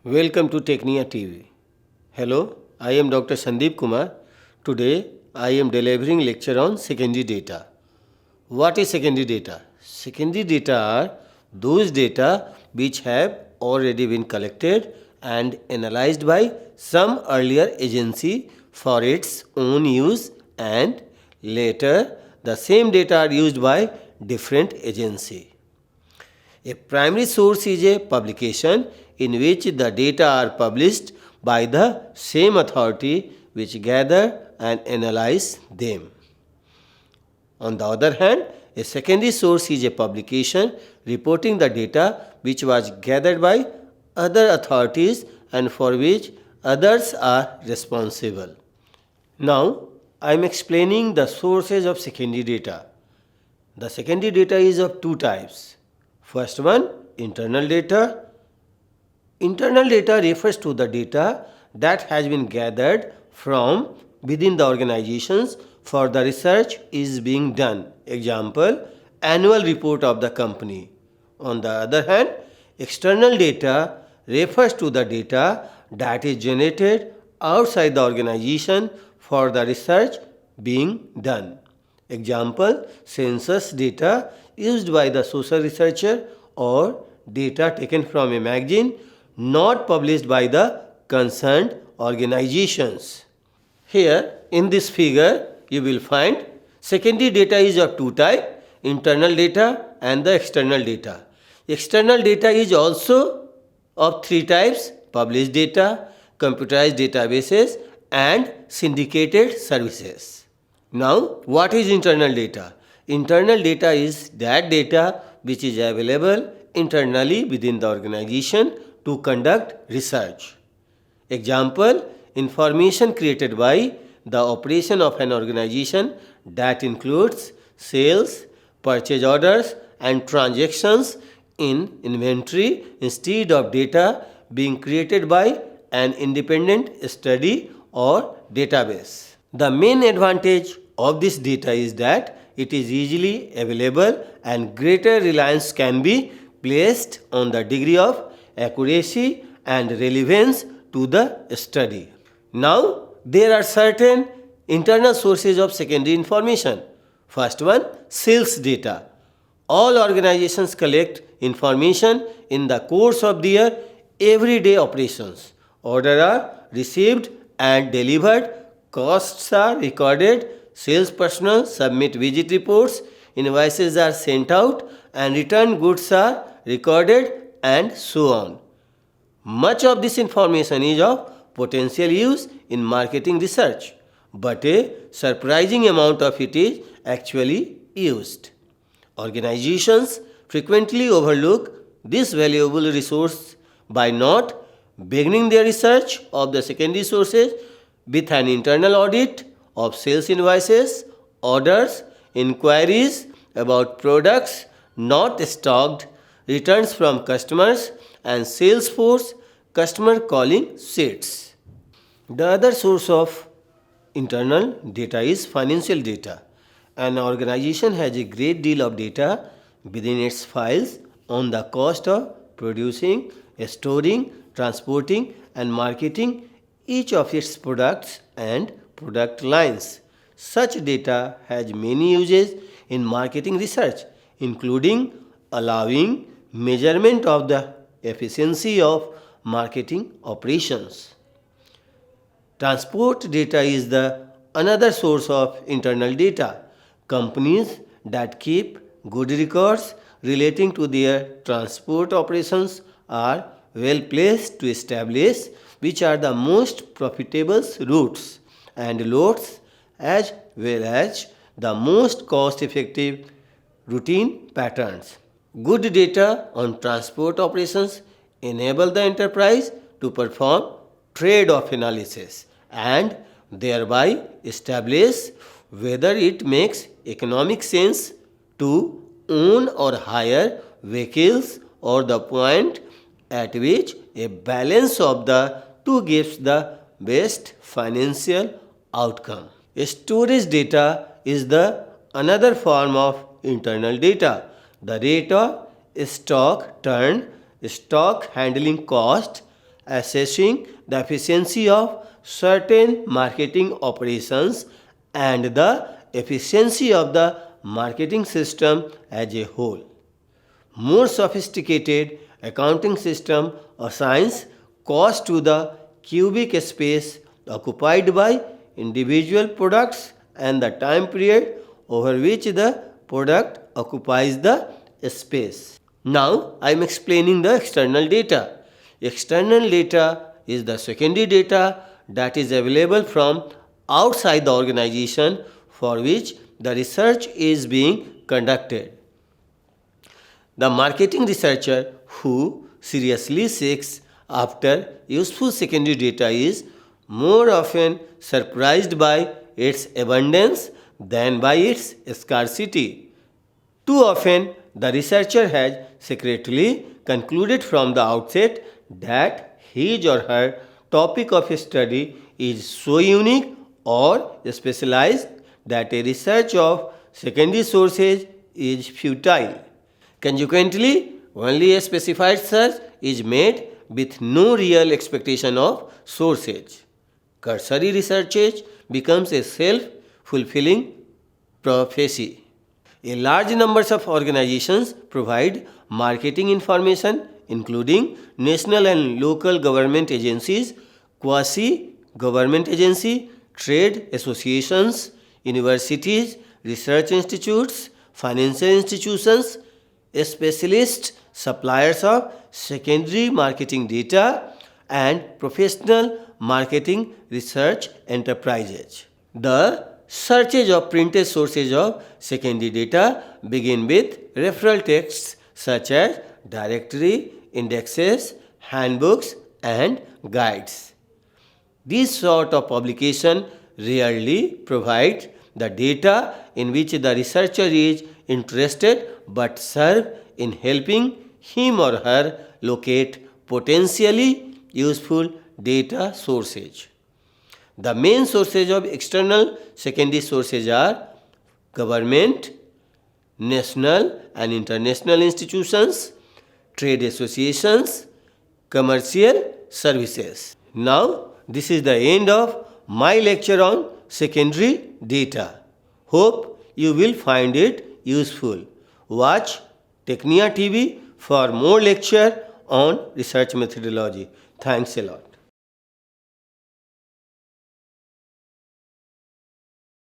Welcome to Technia TV. Hello, I am Dr. Sandeep Kumar. Today I am delivering lecture on secondary data. What is secondary data? Secondary data are those data which have already been collected and analyzed by some earlier agency for its own use, and later the same data are used by different agency. A primary source is a publication in which the data are published by the same authority which gather and analyze them. On the other hand, a secondary source is a publication reporting the data which was gathered by other authorities and for which others are responsible. Now, I am explaining the sources of secondary data. The secondary data is of two types. First one, internal data. Internal data refers to the data that has been gathered from within the organizations for the research is being done. Example, annual report of the company. On the other hand, external data refers to the data that is generated outside the organization for the research being done. Example, census data used by the social researcher or data taken from a magazine not published by the concerned organizations. Here in this figure you will find secondary data is of two types, internal data and the external data. External data is also of three types: published data, computerized databases and syndicated services. Now, what is internal data? Internal data is that data which is available internally within the organization to conduct research. Example, information created by the operation of an organization that includes sales, purchase orders and transactions in inventory instead of data being created by an independent study or database. The main advantage of this data is that it is easily available and greater reliance can be placed on the degree of accuracy and relevance to the study. Now, there are certain internal sources of secondary information. First one, sales data. All organizations collect information in the course of their everyday operations. Orders are received and delivered, costs are recorded, sales personnel submit visit reports, invoices are sent out, and returned goods are recorded, and so on. Much of this information is of potential use in marketing research, but a surprising amount of it is actually used. Organizations frequently overlook this valuable resource by not beginning their research of the secondary sources with an internal audit of sales invoices, orders, inquiries about products not stocked, returns from customers, and Salesforce customer calling sheets. The other source of internal data is financial data. An organization has a great deal of data within its files on the cost of producing, storing, transporting, and marketing each of its products and product lines. Such data has many uses in marketing research, including allowing measurement of the efficiency of marketing operations. Transport data is the another source of internal data. Companies that keep good records relating to their transport operations are well placed to establish which are the most profitable routes and loads as well as the most cost effective routine patterns. Good data on transport operations enable the enterprise to perform trade-off analysis and thereby establish whether it makes economic sense to own or hire vehicles or the point at which a balance of the two gives the best financial outcome. Storage data is the another form of internal data. The rate of stock turn, stock handling cost, assessing the efficiency of certain marketing operations and the efficiency of the marketing system as a whole. More sophisticated accounting system assigns cost to the cubic space occupied by individual products and the time period over which the product occupies the space. Now I am explaining the external data. External data is the secondary data that is available from outside the organization for which the research is being conducted. The marketing researcher who seriously seeks after useful secondary data is more often surprised by its abundance than by its scarcity. Too often, the researcher has secretly concluded from the outset that his or her topic of study is so unique or specialized that a research of secondary sources is futile. Consequently, only a specified search is made with no real expectation of sources. Cursory research becomes a self-fulfilling prophecy. A large number of organizations provide marketing information including national and local government agencies, quasi-government agencies, trade associations, universities, research institutes, financial institutions, specialist suppliers of secondary marketing data, and professional marketing research enterprises. The searches of printed sources of secondary data begin with referral texts such as directory, indexes, handbooks, and guides. This sort of publication rarely provides the data in which the researcher is interested but serve in helping him or her locate potentially useful data sources. The main sources of external secondary sources are government, national and international institutions, trade associations, commercial services. Now, this is the end of my lecture on secondary data. Hope you will find it useful. Watch Technia TV for more lecture on research methodology. Thanks a lot.